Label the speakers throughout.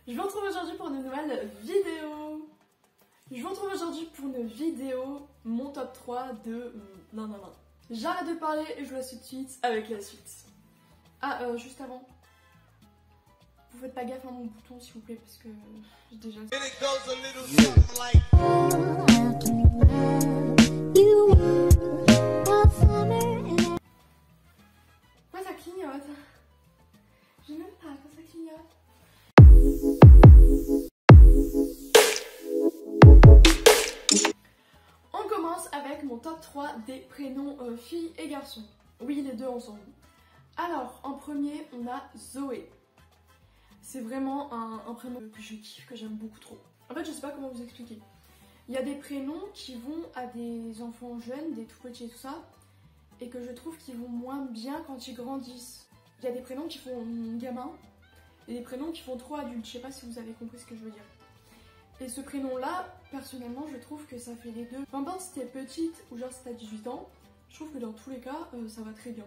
Speaker 1: Je vous retrouve aujourd'hui pour une nouvelle vidéo. Mon top 3 de... Non. J'arrête de parler et je vous laisse tout de suite avec la suite. Ah, juste avant. Vous faites pas gaffe à mon bouton s'il vous plaît parce que j'ai déjà... Pourquoi ça clignote? Je n'aime pas quand ça clignote. On commence avec mon top 3 des prénoms filles et garçons. Oui, les deux ensemble. Alors, en premier, on a Zoé. C'est vraiment un prénom que je kiffe, que j'aime beaucoup trop. En fait, je sais pas comment vous expliquer. Il y a des prénoms qui vont à des enfants jeunes, des tout petits et tout ça, et que je trouve qu'ils vont moins bien quand ils grandissent. Il y a des prénoms qui font gamin, et des prénoms qui font trop adultes. Je sais pas si vous avez compris ce que je veux dire. Et ce prénom-là, personnellement, je trouve que ça fait les deux. Peu importe si t'es petite ou genre si t'as 18 ans, je trouve que dans tous les cas, ça va très bien.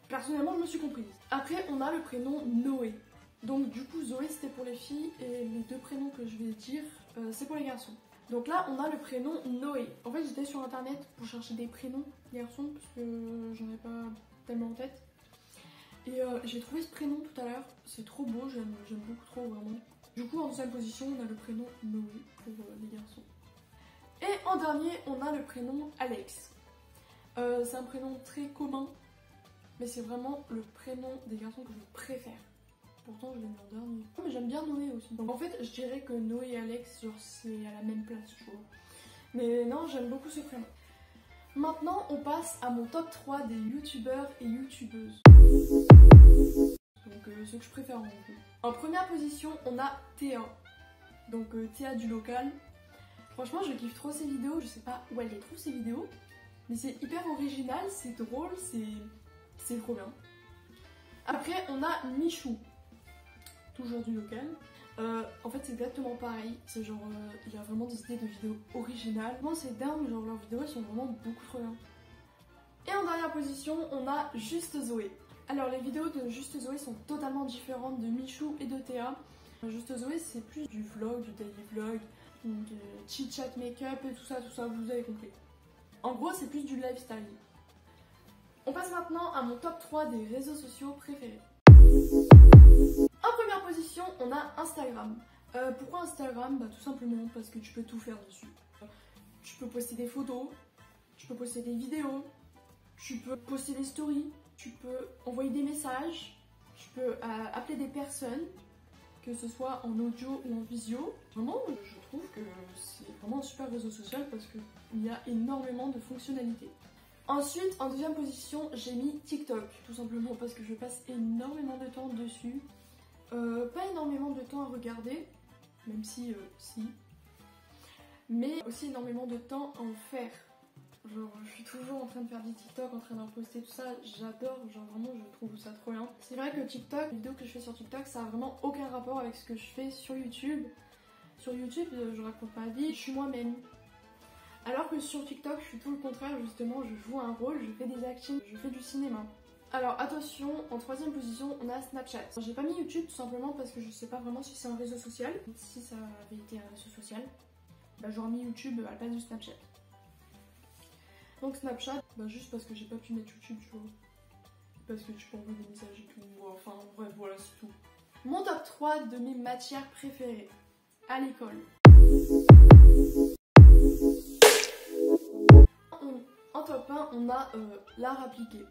Speaker 1: Personnellement, je me suis comprise. Après, on a le prénom Noé. Donc du coup, Zoé, c'était pour les filles, et les deux prénoms que je vais dire, c'est pour les garçons. Donc là, on a le prénom Noé. En fait, j'étais sur internet pour chercher des prénoms garçons, parce que j'en ai pas tellement en tête. Et j'ai trouvé ce prénom tout à l'heure, c'est trop beau, j'aime beaucoup trop vraiment. Du coup, en deuxième position, on a le prénom Noé pour les garçons. Et en dernier, on a le prénom Alex. C'est un prénom très commun, mais c'est vraiment le prénom des garçons que je préfère. Pourtant, je l'ai mis en dernier. Mais j'aime bien Noé aussi. Donc en fait, je dirais que Noé et Alex, genre, c'est à la même place, tu vois. Mais non, j'aime beaucoup ce prénom. Maintenant, on passe à mon top 3 des youtubeurs et youtubeuses. Donc ceux que je préfère en gros. En première position, on a Théa. Donc Théa du local. Franchement, je kiffe trop ses vidéos. Je sais pas où elle les trouve ces vidéos, mais c'est hyper original, c'est drôle, c'est trop bien. Après, on a Michou. Toujours du local. En fait, c'est exactement pareil. C'est genre, il y a vraiment des idées de vidéos originales. Moi, c'est dingue, genre leurs vidéos, elles sont vraiment beaucoup trop bien. Et en dernière position, on a Juste Zoé. Alors, les vidéos de Juste Zoé sont totalement différentes de Michou et de Théa. Juste Zoé, c'est plus du vlog, du daily vlog, de chit-chat make-up et tout ça, vous avez compris. En gros, c'est plus du lifestyle. On passe maintenant à mon top 3 des réseaux sociaux préférés. En première position, on a Instagram. Pourquoi Instagram? Bah tout simplement parce que tu peux tout faire dessus. Tu peux poster des photos, tu peux poster des vidéos, tu peux poster des stories, tu peux envoyer des messages, tu peux appeler des personnes, que ce soit en audio ou en visio. Vraiment, je trouve que c'est vraiment un super réseau social parce qu'il y a énormément de fonctionnalités. Ensuite, en deuxième position, j'ai mis TikTok, tout simplement parce que je passe énormément de temps dessus. Pas énormément de temps à regarder, même si, mais aussi énormément de temps à en faire. Genre, je suis toujours en train de faire des TikTok, en train d'en poster tout ça, j'adore, genre vraiment je trouve ça trop bien. C'est vrai que TikTok, les vidéos que je fais sur TikTok, ça a vraiment aucun rapport avec ce que je fais sur YouTube. Sur YouTube, je raconte ma vie, je suis moi-même. Alors que sur TikTok, je suis tout le contraire, justement, je joue un rôle, je fais des actions, je fais du cinéma. Alors attention, en troisième position, on a Snapchat. J'ai pas mis YouTube tout simplement parce que je sais pas vraiment si c'est un réseau social. Si ça avait été un réseau social, bah j'aurais mis YouTube à la place de Snapchat. Donc Snapchat, bah juste parce que j'ai pas pu mettre YouTube, tu vois. Parce que tu peux envoyer des messages et tout, enfin bref, voilà, c'est tout. Mon top 3 de mes matières préférées à l'école. En top 1, on a l'art appliqué.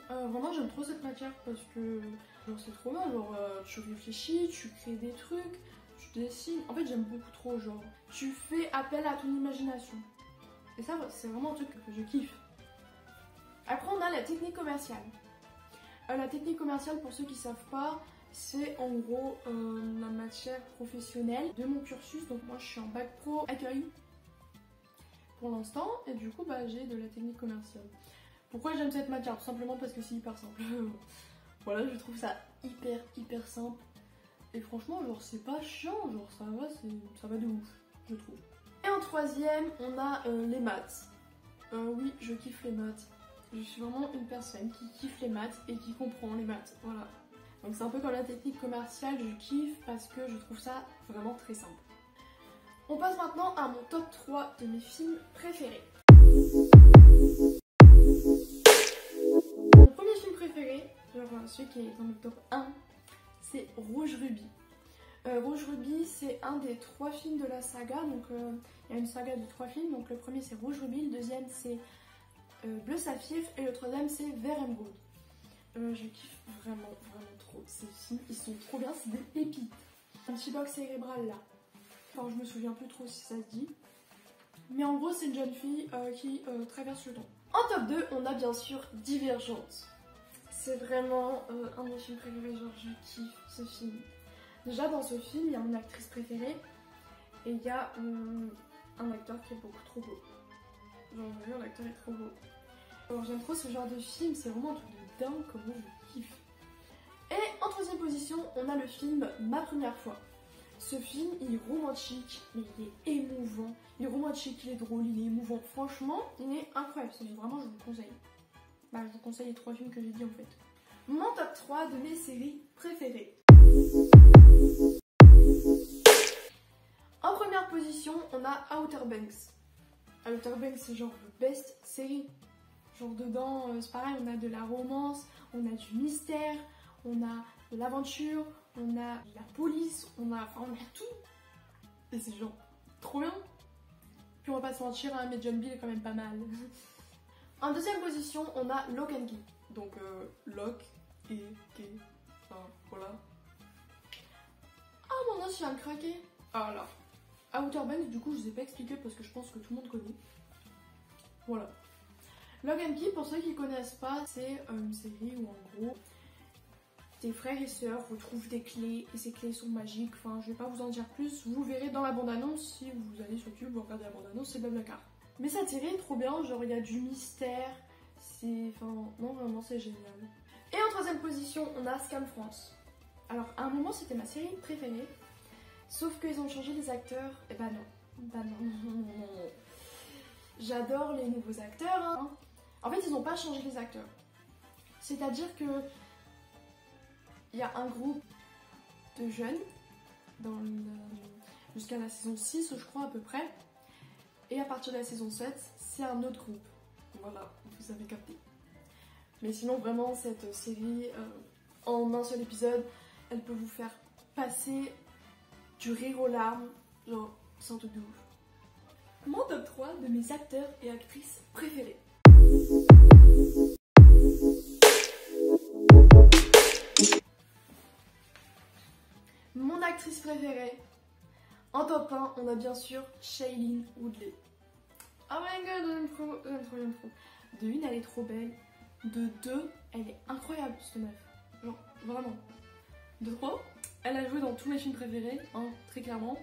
Speaker 1: Vraiment j'aime trop cette matière parce que genre c'est trop bien, genre tu réfléchis, tu crées des trucs, tu dessines, en fait j'aime beaucoup trop, genre tu fais appel à ton imagination. Et ça c'est vraiment un truc que je kiffe. Après on a la technique commerciale. La technique commerciale, pour ceux qui savent pas, c'est en gros la matière professionnelle de mon cursus. Donc moi je suis en bac pro accueil pour l'instant et du coup bah j'ai de la technique commerciale. Pourquoi j'aime cette matière? Tout simplement parce que c'est hyper simple. Voilà, je trouve ça hyper simple. Et franchement, genre c'est pas chiant, genre ça va de ouf, je trouve. Et en troisième, on a les maths. Oui, je kiffe les maths. Je suis vraiment une personne qui kiffe les maths et qui comprend les maths, voilà. Donc c'est un peu comme la technique commerciale, je kiffe parce que je trouve ça vraiment très simple. On passe maintenant à mon top 3 de mes films préférés. Mon premier film préféré, genre celui qui est dans le top 1, c'est Rouge Ruby. Rouge Ruby, c'est un des 3 films de la saga, donc il y a une saga de 3 films, donc le premier c'est Rouge Ruby, le deuxième c'est Bleu Saphir et le troisième c'est Vert Émeraude. Je kiffe vraiment trop ces films, ils sont trop bien, c'est des pépites. Un petit bloc cérébral là, enfin je me souviens plus trop si ça se dit, mais en gros c'est une jeune fille qui traverse le temps. En top 2, on a bien sûr Divergente. C'est vraiment un de mes films préférés, genre je kiffe ce film. Déjà dans ce film, il y a mon actrice préférée et il y a un acteur qui est beaucoup trop beau. Genre vraiment l'acteur est trop beau. Alors j'aime trop ce genre de film, c'est vraiment un truc de dingue comment je kiffe. Et en troisième position, on a le film Ma Première Fois. Ce film, il est romantique, mais il est émouvant. Il est romantique, il est drôle, il est émouvant. Franchement, il est incroyable. Vraiment, je vous le conseille. Bah, je vous conseille les 3 films que j'ai dit en fait. Mon top 3 de mes séries préférées. En première position, on a Outer Banks. Outer Banks, c'est genre le best série. Genre dedans, c'est pareil, on a de la romance, on a du mystère, on a de l'aventure, on a de la police, on a tout. Et c'est genre trop bien. Puis on va pas se mentir, hein, mais John Bill est quand même pas mal. En deuxième position, on a Lock and Key. Donc Lock et Key. Enfin voilà. Ah mon os, il vient de craquer. Ah là. Outer Banks, du coup, je vous ai pas expliqué parce que je pense que tout le monde connaît. Voilà. Lock and Key, pour ceux qui connaissent pas, c'est une série où en gros, des frères et sœurs retrouvent des clés et ces clés sont magiques. Enfin, je vais pas vous en dire plus, vous verrez dans la bande-annonce. Si vous allez sur YouTube, vous regardez la bande-annonce, c'est Blablacar. Mais cette série est trop bien, genre il y a du mystère, c'est... Enfin, non, vraiment c'est génial. Et en troisième position, on a Scam France. Alors, à un moment, c'était ma série préférée, sauf qu'ils ont changé les acteurs, et bah non. Bah non. J'adore les nouveaux acteurs, hein. En fait, ils n'ont pas changé les acteurs. C'est-à-dire que il y a un groupe de jeunes jusqu'à la saison 6, je crois à peu près. Et à partir de la saison 7, c'est un autre groupe. Voilà, vous avez capté. Mais sinon, vraiment, cette série, en un seul épisode, elle peut vous faire passer du rire aux larmes. Genre, c'est un truc de ouf. Mon top 3 de mes acteurs et actrices préférés. Mon actrice préférée, en top 1, on a bien sûr Shailene Woodley. Oh my god, j'aime trop. De 1, elle est trop belle. De 2, elle est incroyable cette meuf. Genre, vraiment. De 3, elle a joué dans tous mes films préférés, hein, très clairement.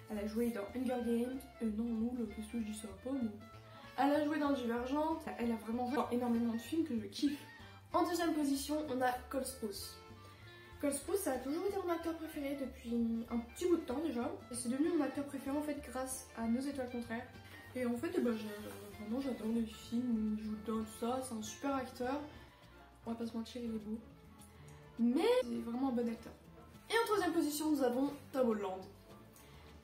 Speaker 1: Elle a joué dans Hunger Games. Non, qu'est-ce que je dis ça pas, non. Elle a joué dans Divergente. Elle a vraiment joué dans énormément de films que je kiffe. En deuxième position, on a Cole Sprouse. Cole Sprouse, ça a toujours été mon acteur préféré depuis un petit bout de temps déjà. Et c'est devenu mon acteur préféré en fait grâce à Nos Étoiles Contraires. Et en fait, vraiment j'adore les films, il joue dedans, tout ça, c'est un super acteur. On va pas se mentir, il est beau. Mais c'est vraiment un bon acteur. Et en troisième position, nous avons Tom Holland.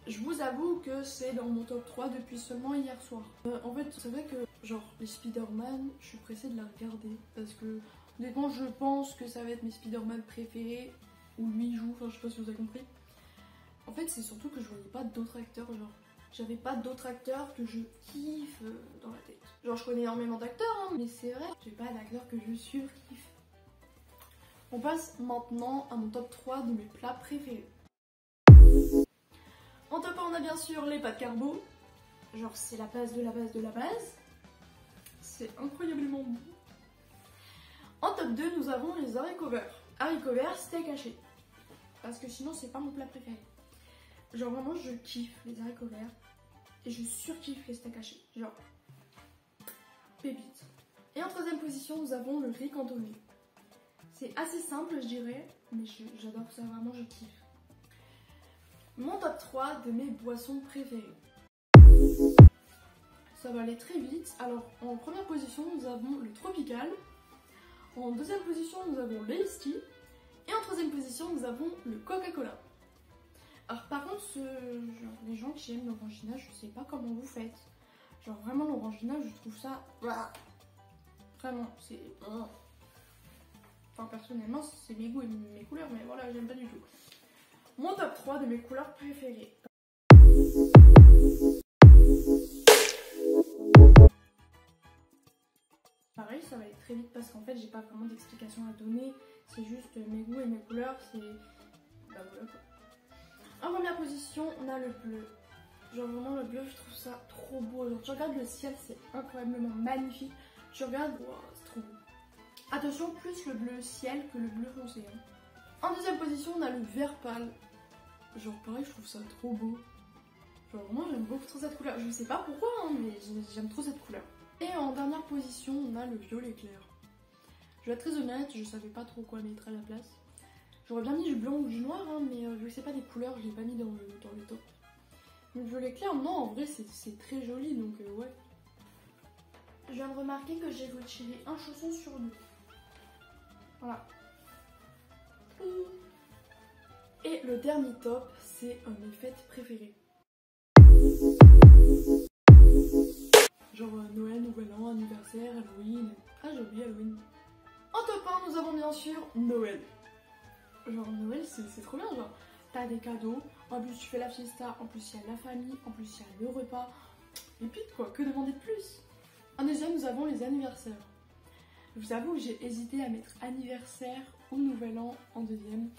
Speaker 1: Je vous avoue que c'est dans mon top 3 depuis seulement hier soir. En fait, c'est vrai que, genre, les Spider-Man, je suis pressée de la regarder. Parce que, honnêtement, je pense que ça va être mes Spider-Man préférés. Où lui joue, enfin, je sais pas si vous avez compris. En fait, c'est surtout que je voyais pas d'autres acteurs, genre. J'avais pas d'autres acteurs que je kiffe dans la tête. Genre, je connais énormément d'acteurs, hein, mais c'est vrai, j'ai pas d'acteurs que je surkiffe. On passe maintenant à mon top 3 de mes plats préférés. En top 1, on a bien sûr les pâtes carbo. Genre, c'est la base de la base de la base. C'est incroyablement bon. En top 2, nous avons les haricots verts. Haricots verts, steak haché. Parce que sinon, c'est pas mon plat préféré. Genre, vraiment, je kiffe les haricots verts. Et je surkiffe les steaks hachés. Genre, pépite. Et en troisième position, nous avons le riz cantonais. C'est assez simple, je dirais. Mais j'adore ça, vraiment, je kiffe. Mon top 3 de mes boissons préférées. Ça va aller très vite. Alors, en première position, nous avons le tropical. En deuxième position, nous avons le iced tea. Et en position, nous avons le Coca-Cola. Alors par contre, genre, les gens qui aiment l'orangina, je sais pas comment vous faites. Genre vraiment l'orangina, je trouve ça... Vraiment, c'est... Enfin personnellement, c'est mes goûts et mes couleurs, mais voilà, j'aime pas du tout. Mon top 3 de mes couleurs préférées. Pareil, ça va aller très vite parce qu'en fait, j'ai pas vraiment d'explication à donner. C'est juste mes goûts et mes couleurs, c'est... Bah voilà quoi. En première position, on a le bleu. Genre vraiment le bleu, je trouve ça trop beau. Genre tu regardes le ciel, c'est incroyablement magnifique. Tu regardes, wow, c'est trop beau. Attention, plus le bleu ciel que le bleu foncé. Hein. En deuxième position, on a le vert pâle. Genre pareil, je trouve ça trop beau. Genre vraiment, j'aime beaucoup trop cette couleur. Je sais pas pourquoi, hein, mais j'aime trop cette couleur. Et en dernière position, on a le violet clair. Je vais être très honnête, je savais pas trop quoi mettre à la place. J'aurais bien mis du blanc ou du noir, hein, mais vu que c'est pas des couleurs, je l'ai pas mis dans le top. Le violet clair, non, en vrai, c'est très joli, donc ouais. Je viens de remarquer que j'ai retiré un chausson sur deux. Voilà. Et le dernier top, c'est un de mes fêtes préférées. Genre Noël, Nouvel An, anniversaire, Halloween. Ah, j'ai oublié Halloween. En top 1, nous avons bien sûr Noël. Genre Noël, c'est trop bien, genre. T'as des cadeaux, en plus tu fais la fiesta, en plus il y a la famille, en plus il y a le repas. Et puis quoi, que demander de plus? En deuxième, nous avons les anniversaires. Je vous avoue que j'ai hésité à mettre anniversaire ou nouvel an en deuxième.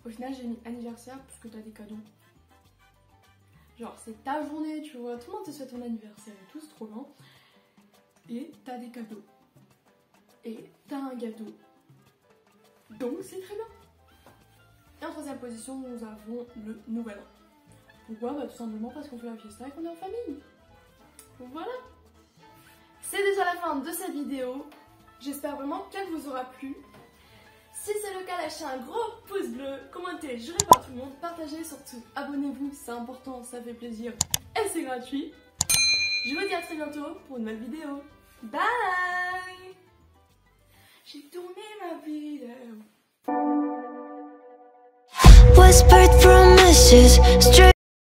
Speaker 1: Au final, j'ai mis anniversaire parce que t'as des cadeaux. Genre, c'est ta journée, tu vois. Tout le monde te souhaite ton anniversaire et tout, c'est trop bien. Et t'as des cadeaux. Et t'as un gâteau. Donc, c'est très bien. Et en troisième position, nous avons le nouvel an. Pourquoi? Bah, tout simplement parce qu'on fait la fiesta et qu'on est en famille. Donc, voilà. C'est déjà la fin de cette vidéo. J'espère vraiment qu'elle vous aura plu. Si c'est le cas, lâchez un gros pouce bleu, commentez, je réponds à tout le monde, partagez surtout, abonnez-vous, c'est important, ça fait plaisir et c'est gratuit. Je vous dis à très bientôt pour une nouvelle vidéo. Bye! J'ai tourné ma vidéo. Whispered promises.